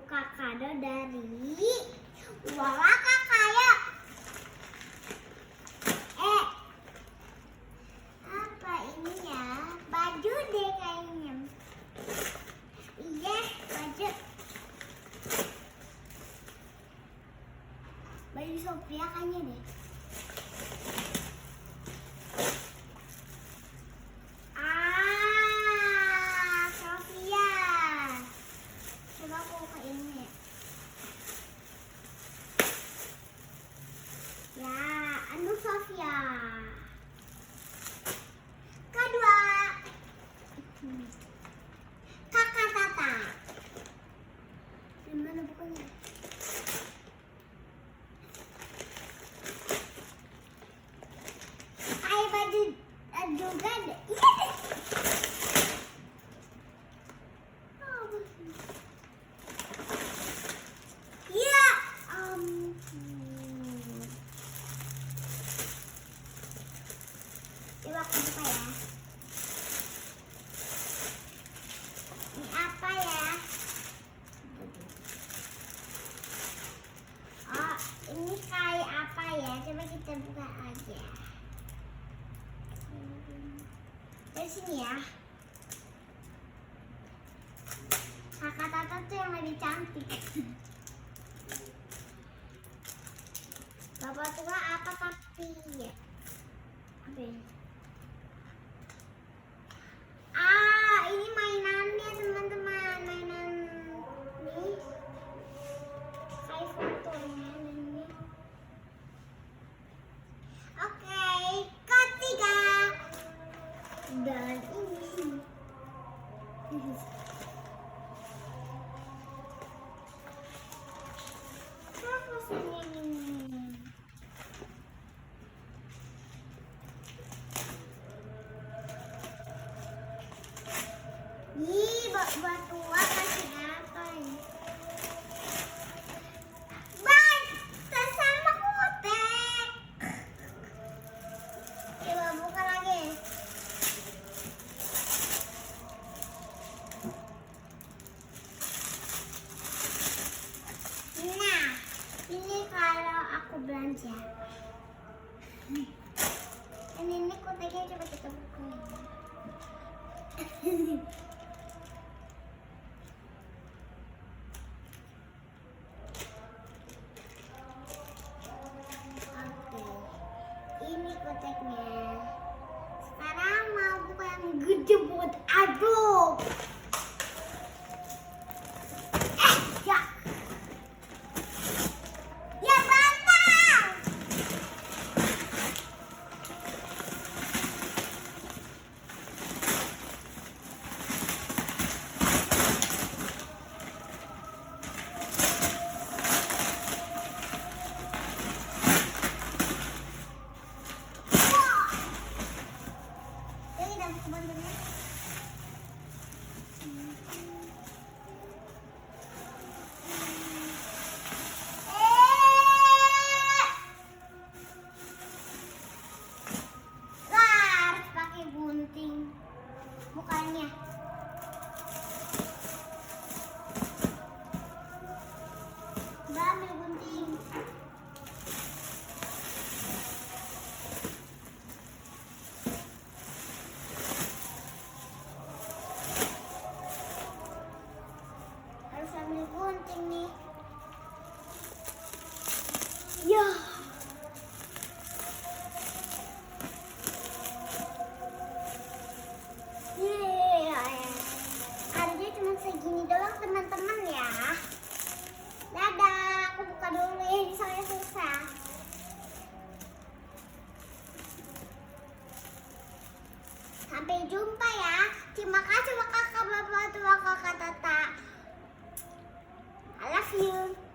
buka kado dari Wala Kakaya. Apa ini ya? Baju deh kayaknya. Iya, baju. Baju Sophia kayaknya deh. Sophia. Coba aku buka ini. Ya, anu Sophia. Kedua. Kakak Tata. Gimana bukunya? Kayak baju juga deh. Iya deh. Iya. Coba aku buka ya. Ini apa ya? Oh, ini kayak apa ya? Coba kita buka aja. Dari sini ya. Kakak Tata tuh yang lebih cantik. Bapak tua apa tapi ya? Apa ya? Ini mainannya teman-teman. Mainan nih. Kayak fotonya ini. Oke, ketiga. Dan ini. Apa sih ini? Buat tua kasih apa ini? Tas sama kutek. Coba buka lagi. Nah, ini kalau aku belanja. Ini kuteknya coba kita buka. Ini kotaknya. Sekarang mau buka yang gede buat aduk. Ya. Ya bantang. Harus pakai gunting bukannya. Ambil gunting. Harus ambil gunting nih. Ya. Harganya cuma segini doang teman-teman ya. Dadah, aku buka dulu ya, ini soalnya susah. Sampai jumpa ya. Terima kasih kakak, bapak tua, kakak Tata. I love you.